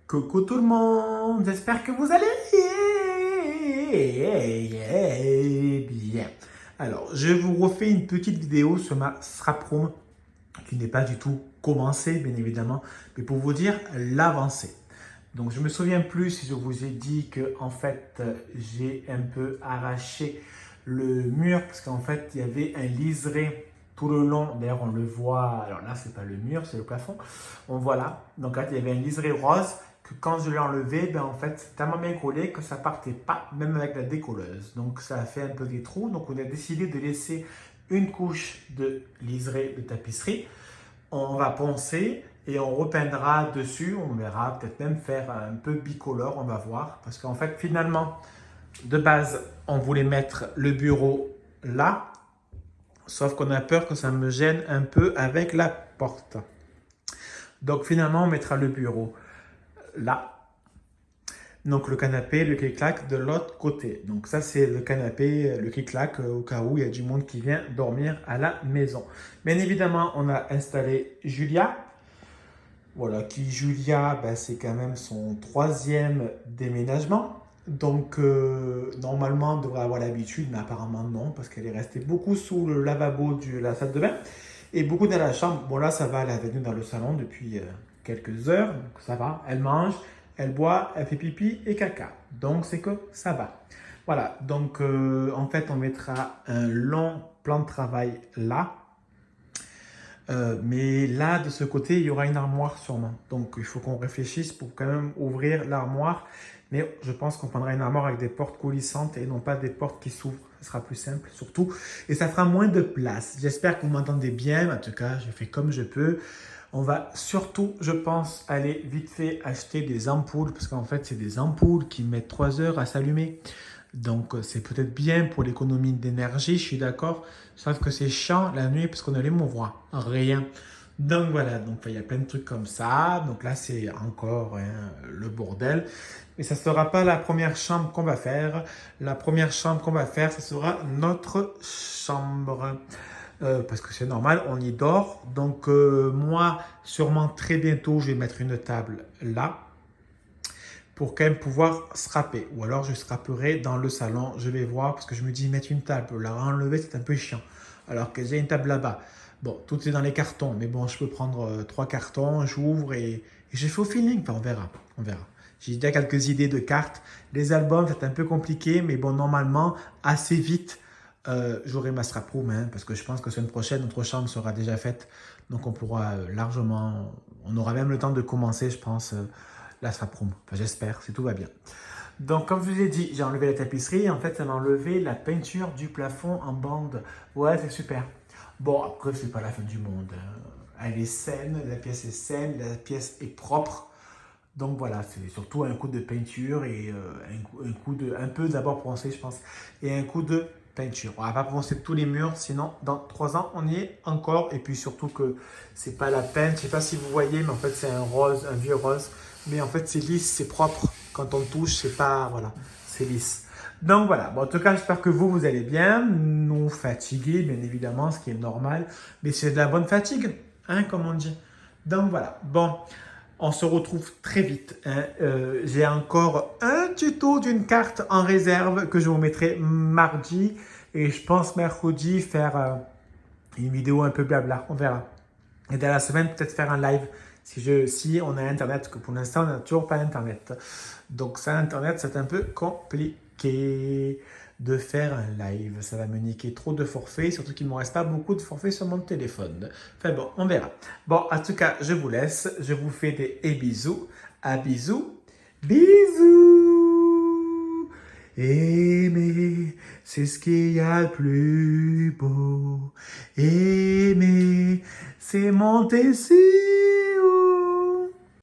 Coucou tout le monde, j'espère que vous allez bien. Alors, je vous refais une petite vidéo sur ma SRAPROM qui n'est pas du tout commencée, bien évidemment, mais pour vous dire l'avancée. Donc, je me souviens plus si je vous ai dit que, en fait, j'ai un peu arraché le mur parce qu'en fait, il y avait un liseré tout le long. D'ailleurs, on le voit. Alors là, c'est pas le mur, c'est le plafond. On voit là. Donc là, il y avait un liseré rose que quand je l'ai enlevé, ben en fait, c'est tellement bien collé que ça partait pas, même avec la décolleuse. Donc ça a fait un peu des trous. Donc on a décidé de laisser une couche de liseré de tapisserie. On va poncer et on repeindra dessus. On verra peut-être même faire un peu bicolore, on va voir. Parce qu'en fait, finalement, de base, on voulait mettre le bureau là. Sauf qu'on a peur que ça me gêne un peu avec la porte. Donc finalement, on mettra le bureau là. Donc le canapé, le clic-clac de l'autre côté. Donc ça c'est le canapé, le clic-clac au cas où il y a du monde qui vient dormir à la maison. Bien évidemment, on a installé Julia. Voilà, qui Julia, ben, c'est quand même son troisième déménagement. Donc normalement, on devrait avoir l'habitude, mais apparemment non, parce qu'elle est restée beaucoup sous le lavabo de la salle de bain et beaucoup dans la chambre. Bon là, ça va, elle est venue dans le salon depuis quelques heures, donc ça va. Elle mange, elle boit, elle fait pipi et caca. Donc c'est que ça va. Voilà, donc en fait, on mettra un long plan de travail là. Mais là, de ce côté, il y aura une armoire sûrement. Donc, il faut qu'on réfléchisse pour quand même ouvrir l'armoire. Mais je pense qu'on prendra une armoire avec des portes coulissantes et non pas des portes qui s'ouvrent. Ce sera plus simple, surtout. Et ça fera moins de place. J'espère que vous m'entendez bien. En tout cas, je fais comme je peux. On va surtout, je pense, aller vite fait acheter des ampoules. Parce qu'en fait, c'est des ampoules qui mettent 3 heures à s'allumer. Donc, c'est peut-être bien pour l'économie d'énergie, je suis d'accord. Sauf que c'est chiant la nuit parce qu'on a les voir rien. Donc voilà, donc il y a plein de trucs comme ça. Donc là, c'est encore le bordel. Mais ça ne sera pas la première chambre qu'on va faire. La première chambre qu'on va faire, ce sera notre chambre. Parce que c'est normal, on y dort. Donc moi, sûrement très bientôt, je vais mettre une table là pour quand même pouvoir scraper. Ou alors je scraperai dans le salon, je vais voir, parce que je me dis mettre une table, la enlever c'est un peu chiant. Alors que j'ai une table là-bas. Bon, tout est dans les cartons, mais bon, je peux prendre 3 cartons, j'ouvre et je fais au feeling. Enfin, on verra, on verra. J'ai déjà quelques idées de cartes. Les albums, c'est un peu compliqué, mais bon, normalement, assez vite, j'aurai ma strap-room, hein, parce que je pense que semaine prochaine, notre chambre sera déjà faite. Donc, on pourra largement, on aura même le temps de commencer, je pense, la strap-room. Enfin, j'espère, si tout va bien. Donc, comme je vous ai dit, j'ai enlevé la tapisserie. En fait, ça m'a enlevé la peinture du plafond en bande. Ouais, c'est super. Bon, après, c'est pas la fin du monde. Elle est saine, la pièce est saine, la pièce est propre. Donc voilà, c'est surtout un coup de peinture et un coup de, un peu d'abord poncer, je pense, et un coup de peinture. On va pas poncer tous les murs, sinon dans 3 ans, on y est encore. Et puis surtout que c'est pas la peine. Je sais pas si vous voyez, mais en fait, c'est un rose, un vieux rose. Mais en fait, c'est lisse, c'est propre. Quand on touche, c'est pas, voilà, c'est lisse. Donc voilà, bon, en tout cas, j'espère que vous allez bien, non fatigué, bien évidemment, ce qui est normal, mais c'est de la bonne fatigue, hein, comme on dit. Donc voilà, bon, on se retrouve très vite, hein. J'ai encore un tuto d'une carte en réserve que je vous mettrai mardi, et je pense mercredi faire une vidéo un peu blabla, on verra. Et dans la semaine, peut-être faire un live si on a Internet, que pour l'instant, on n'a toujours pas Internet. Donc, ça, Internet, c'est un peu compliqué de faire un live. Ça va me niquer trop de forfaits, surtout qu'il ne me reste pas beaucoup de forfaits sur mon téléphone. Enfin bon, on verra. Bon, en tout cas, je vous laisse. Je vous fais des bisous. À bisous. Bisous. Aimer, c'est ce qu'il y a de plus beau. Aimer, c'est monter si haut.